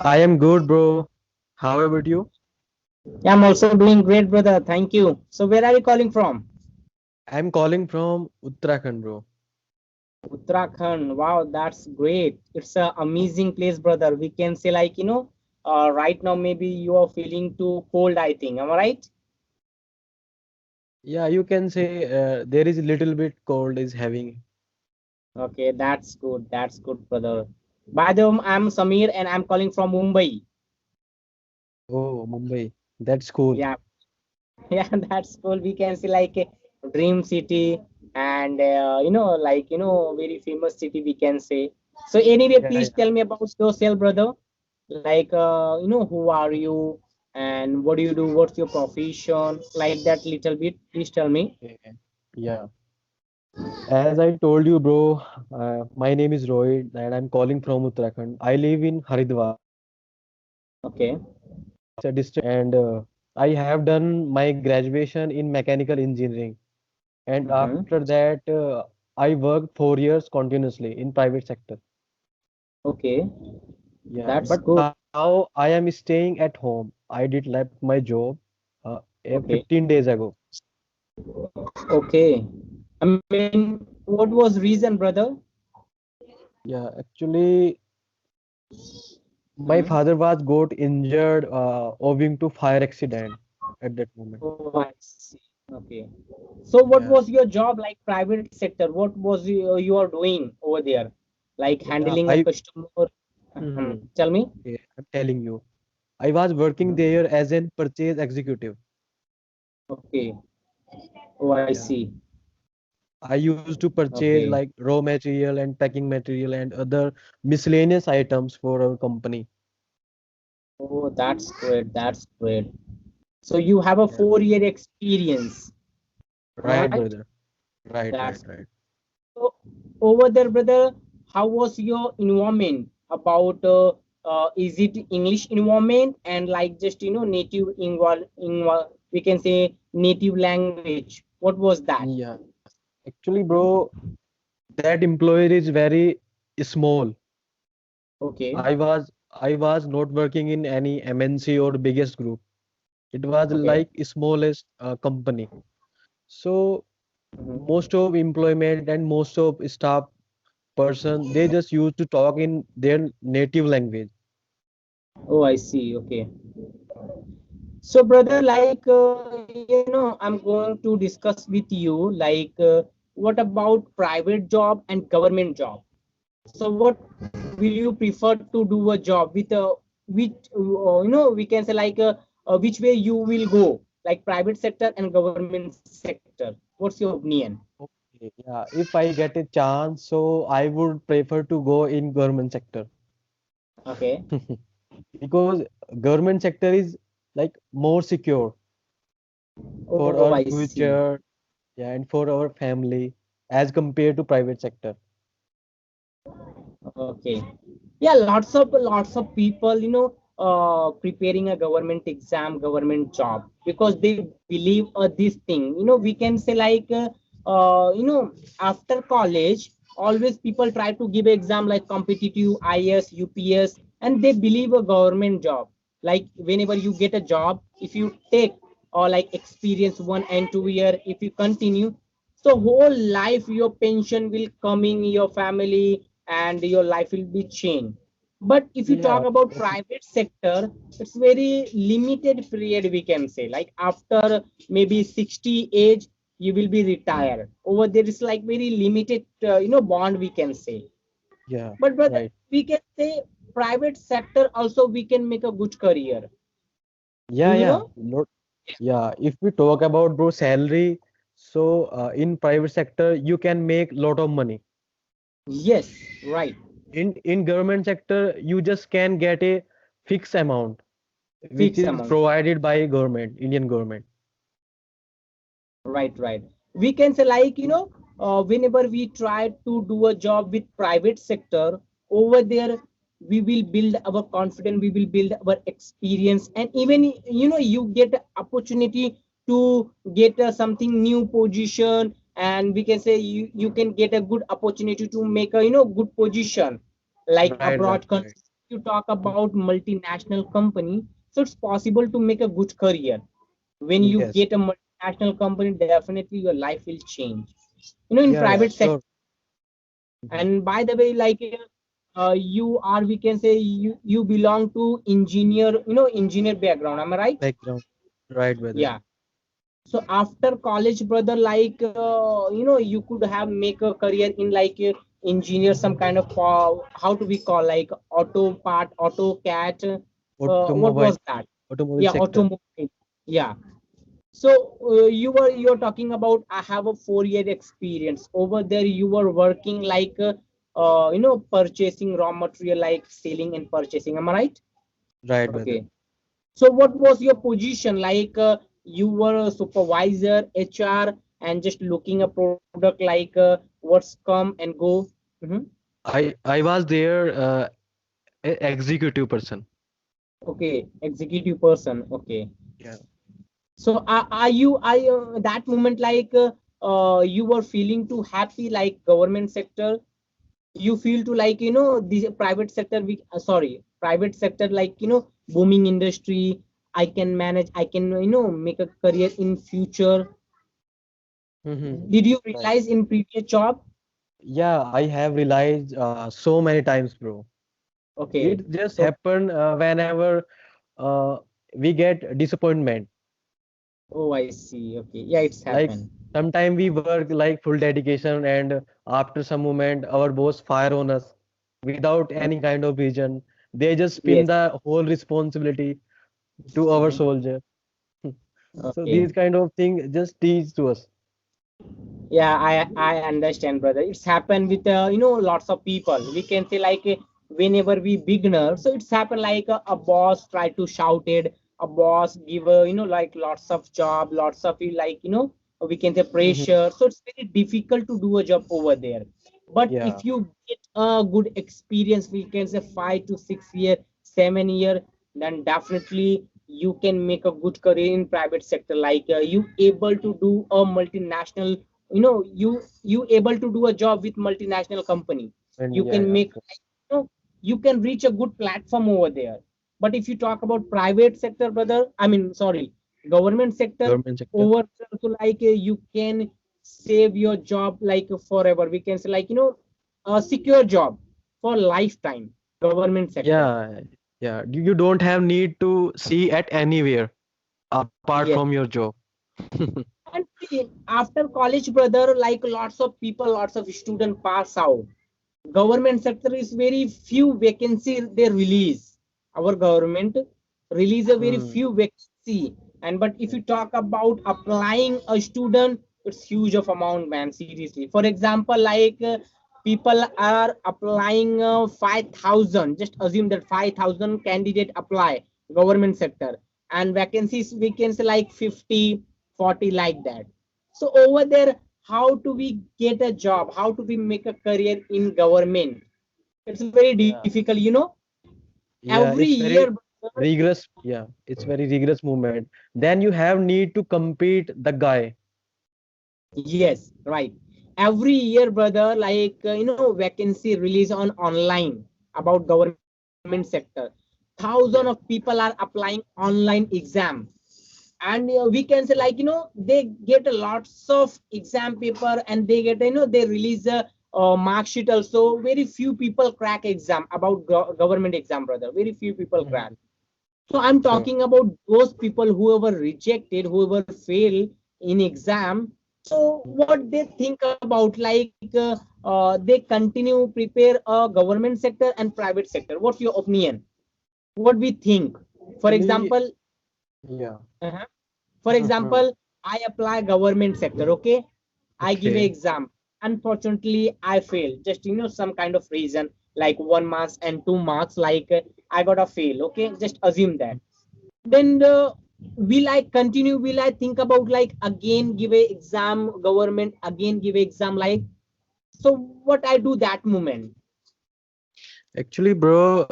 I am good, bro. How about you? Yeah, I'm also doing great, brother. Thank you. So, where are you calling from? I'm calling from Uttarakhand, bro. Uttarakhand. Wow, that's great. It's an amazing place, brother. We can say, right now, maybe you are feeling too cold, I think. Am I right? Yeah, you can say there is a little bit cold is having. Okay, that's good. That's good, brother. By the way, I'm Samir and I'm calling from Mumbai. Oh, Mumbai. That's cool. Yeah, yeah, that's cool. We can say like a dream city and very famous city we can say. So anyway, Yeah, please yeah. tell me about yourself, brother. Who are you and what do you do? What's your profession? Like that little bit. Please tell me. Okay. Yeah. As I told you, bro, my name is Rohit and I'm calling from Uttarakhand. I live in Haridwar. Okay. It's a district and I have done my graduation in mechanical engineering. And Mm-hmm. after that, I worked 4 years continuously in private sector. Okay. Yeah, That's but good. now I am staying at home. I did left my job Okay. 15 days ago. Okay. I mean, what was reason, brother? Yeah, actually, my Hmm. father was got injured owing to fire accident at that moment. Oh, I see. Okay. So what Yeah, was your job like private sector? What was you are doing over there? Like yeah, handling a customer? Mhm. Tell me. Okay, I'm telling you, I was working Mhm. there as an purchase executive. Okay. Oh, I Yeah, see. I used to purchase Okay. like raw material and packing material and other miscellaneous items for our company. Oh, that's great. That's great. So you have a Yeah, 4 year experience. Am I right, right? brother. Right, right, That's right. so over there, brother. How was your environment? About is it English environment and like just native we can say native language. What was that? Yeah. Actually, bro, that employer is very small. Okay. I was not working in any MNC or biggest group. It was Okay. like smallest company. So Mhm. most of employment and most of staff person they just used to talk in their native language. Oh, I see. Okay. So, brother, I'm going to discuss with you what about private job and government job? So, what will you prefer to do a job with we can say which way you will go, like private sector and government sector? What's your opinion? Okay, yeah, if I get a chance, so I would prefer to go in government sector Okay. because government sector is like more secure for Oh, our I see. future, yeah, and for our family as compared to private sector. Okay. Yeah, lots of people, preparing a government exam, government job because they believe this thing. We can say after college, always people try to give exam like competitive IS, UPS, and they believe a government job. Like whenever you get a job, if you take or like experience 1 and 2 year, if you continue, so whole life your pension will come in your family and your life will be changed. But if you talk Yeah, about private sector, it's very limited period we can say. Like after maybe 60 age, you will be retired. Over there is like very limited, bond we can say. yeah, But brother, right. we can say private sector also we can make a good career. Do Yeah, you yeah. know? Not, yeah, if we talk about bro salary, so in private sector you can make lot of money. Yes, right. In government sector you just can get a fixed amount which Fixed is amount. provided by government, Indian government. Right, right. We can say whenever we try to do a job with private sector, over there we will build our confidence, we will build our experience, and even you get a opportunity to get something new position, and we can say you can get a good opportunity to make a good position like Right, right, abroad right. country. you talk about multinational company, so it's possible to make a good career. When you Yes. get a multinational company, definitely your life will change. In Yeah, yeah, private sector. sure. Mhm. And by the way, like you are, we can say you belong to engineer, engineer background. Am I right? Background. Right, brother. Yeah. So after college, brother, like you could have make a career in like engineer, some kind of how do we call like auto part, auto cat. What Automobile, was that? automobile Yeah, sector. automobile. Yeah. So you're talking about I have a 4 year experience over there. You were working like purchasing raw material, like selling and purchasing. Am I right? Right, brother. Okay. So what was your position? Like you were a supervisor, HR, and just looking a product like what's come and go. Mhm. I was there, executive person. Okay, executive person. Okay. Yeah. So are you that moment like you were feeling too happy like government sector? You feel to like the private sector sorry, private sector, like booming industry, I can manage, I can make a career in future. Mm-hmm. Did you Right. realize in previous job? Yeah, I have realized so many times, bro. Okay. It just So happen whenever uh, we get disappointment. oh, I see. Okay, yeah, it's Like happened. sometimes we work like full dedication, and after some moment, our boss fire on us without any kind of reason. They just spin Yes. the whole responsibility to our Mhm. soldier. So Okay. these kind of things just teach to us. Yeah, I understand, brother. It's happened with lots of people. We can say like whenever we beginner, so it's happened like a boss try to shout it, a boss give like lots of job, lots of like we can say Mhm. pressure. So it's very difficult to do a job over there. But Yeah, if you get a good experience, we can say 5 to 6 year, 7 year, then definitely you can make a good career in private sector. Like you able to do a multinational, you able to do a job with multinational company. and You yeah, can yeah, of make course. you can reach a good platform over there. But if you talk about private sector, brother, I mean sorry, government sector, Government sector. over there also like you can save your job like forever, we can say like a secure job for lifetime, government sector. Yeah, yeah. You don't have need to see at anywhere apart from Yes. your job. And see, after college, brother, like lots of people, lots of students pass out. Government sector is very few vacancy they release. Our government release a very Hmm. few vacancy. And but if you talk about applying a student, it's huge of amount, man. Seriously. For example, like people are applying 5,000. Just assume that 5,000 candidate apply government sector, and vacancies we can say like 50, 40 like that. So over there, how do we get a job? How do we make a career in government? It's very Yeah, difficult, yeah. every It's very year. rigorous. Yeah, it's very rigorous movement. Then you have need to compete the guy. Yes, right. Every year, brother, like vacancy release on online about government sector. Thousand of Yeah. people are applying online exam, and we can say like they get a lots of exam paper, and they get they release a mark sheet also. Very few people crack exam about government exam, brother. Very few people crack. Mhm. So I'm Sure. talking about those people whoever rejected, whoever fail in exam. So what they think about like they continue prepare a government sector and private sector. What's your opinion? What we think? For Actually, example, yeah. uh-huh. For example, I apply government sector. Okay, I give a Okay. exam. Unfortunately, I fail. Just some kind of reason like 1 marks and 2 marks. Like I got a fail. Okay, just assume that. Then will I continue? Will I think about like again give a exam government, again give a exam like, so what I do that moment? Actually, bro,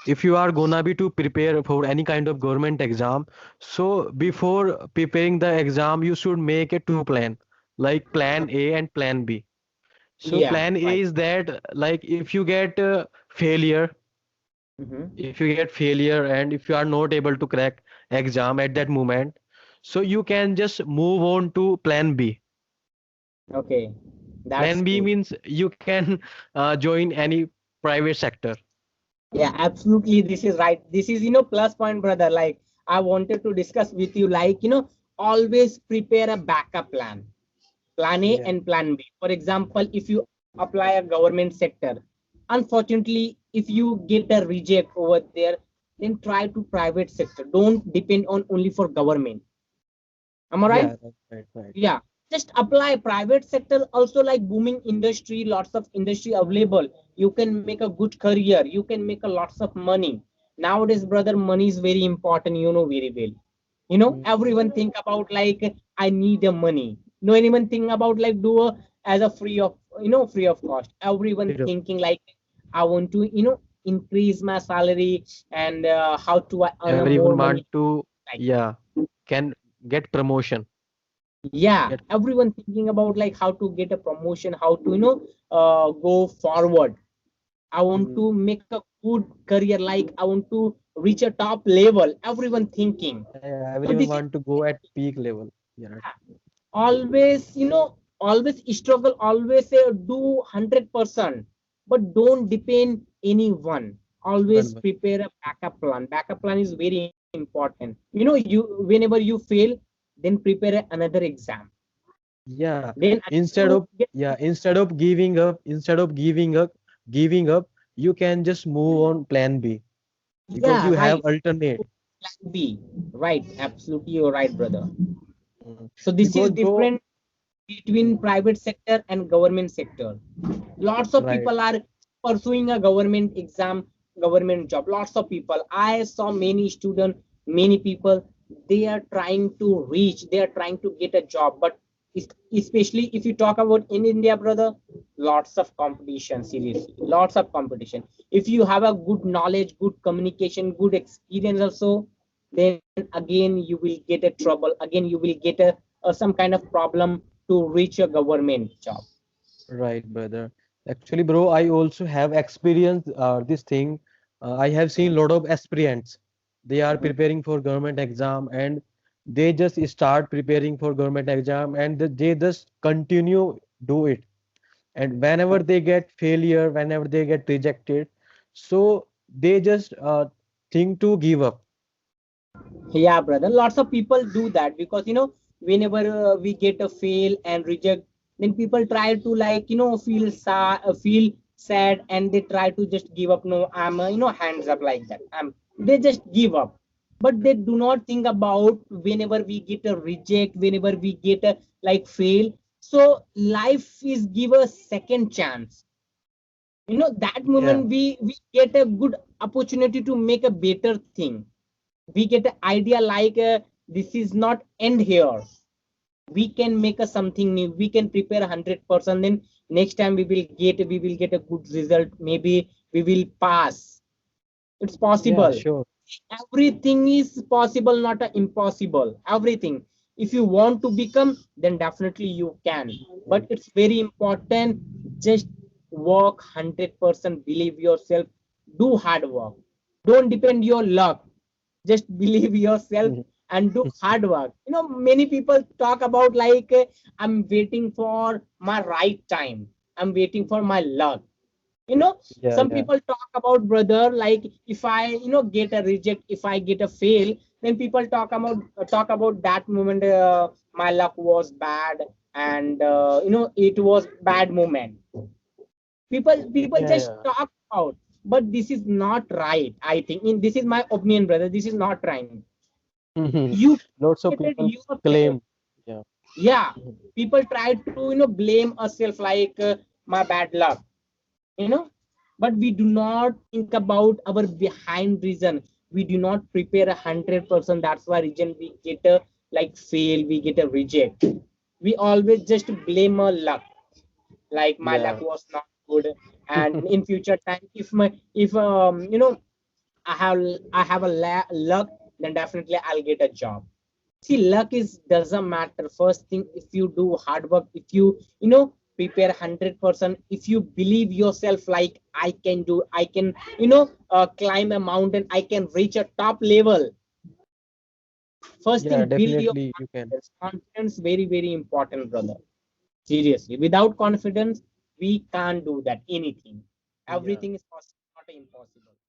if you are gonna be to prepare for any kind of government exam, so before preparing the exam, you should make a two plan, like plan A and plan B. So Yeah, plan A right. is that like if you get failure, Mm-hmm. if you get failure and if you are not able to crack exam at that moment, so you can just move on to plan B. Okay, that's Plan B good. means you can join any private sector. Yeah, absolutely. This is right. This is, plus point, brother. Like, I wanted to discuss with you, like, always prepare a backup plan, plan A Yeah, and plan B. For example, if you apply a government sector, unfortunately, if you get a reject over there, then try to private sector. Don't depend on only for government. Am I yeah, right? right. Yeah, just apply private sector also, like booming industry, lots of industry available. You can make a good career, you can make a lots of money. Nowadays, brother, money is very important, very well. Mhm. Everyone think about like, I need a money. No anyone think about like do a, as a free of, free of cost. Everyone Freedom. thinking like, I want to, increase my salary, and how to earn a more Everyone money, want to, like that. yeah, can get promotion. Yeah, Get, everyone thinking about like how to get a promotion, how to go forward. I want Mhm. to make a good career, like I want to reach a top level, everyone thinking. yeah, So everyone this is want to go at peak level. Yeah, always, always struggle, always say do 100%, but don't depend anyone. Always one. prepare a backup plan. Backup plan is very important. You whenever you fail, then prepare another exam. Yeah, Then again instead you of get, yeah, instead of giving up, you can just move on plan B because yeah, you have right. alternate. Plan B. Right, absolutely, you're right, brother. Mhm. So this is Because bro, different between private sector and government sector. Lots of right, people are pursuing a government exam, government job. Lots of people. I saw many students, many people. They are trying to reach. They are trying to get a job, but especially if you talk about in India, brother, lots of competition. Seriously, lots of competition. If you have a good knowledge, good communication, good experience, also, then again you will get a trouble. Again you will get a some kind of problem to reach a government job. right, brother. Actually, bro, I also have experienced this thing. I have seen lot of aspirants. They are Mhm. preparing for government exam and they just start preparing for government exam and they just continue do it. And whenever they get failure, whenever they get rejected, so they just think to give up. Yeah, brother, lots of people do that because whenever we get a fail and reject, then people try to like feel sad, and they try to just give up. No, I'm hands up, like that. They just give up, but they do not think about whenever we get a reject, whenever we get a like fail. So life is give a second chance. That Yeah, moment we get a good opportunity to make a better thing. We get an idea like, this is not end here. We can make a something new, we can prepare 100%, then next time we will get a good result, maybe we will pass. It's yeah, possible. sure. Everything is possible, not a impossible. Everything, if you want to become, then definitely you can. But it's very important, just work 100%, believe yourself, do hard work, don't depend your luck, just believe yourself Mhm. and do hard work. Many people talk about like, I'm waiting for my right time, I'm waiting for my luck. Yeah, Some yeah. people talk about, brother, like, if I get a reject, if I get a fail, then people talk about that moment, my luck was bad, and it was bad moment. People Yeah, just yeah. talk about, but this is not right. I think, this is my opinion, brother, this is not right. Mhm. You Lots of created people yourself. claim. Yeah. Yeah, Mhm. people try to blame ourselves like, my bad luck, you know but we do not think about our behind reason. We do not prepare 100%. That's why reason we get a like fail, we get a reject. We always just blame our luck, like my luck Yeah. was not good, and in future time, if I have a luck, then definitely I'll get a job. See, luck is doesn't matter. First thing, if you do hard work, if you prepare 100%. If you believe yourself, like I can do, I can, climb a mountain, I can reach a top level. First Yeah, thing, build your definitely you can. confidence. Confidence, very, very important, brother. Seriously, without confidence, we can't do that anything. Yeah. Everything is possible, not impossible.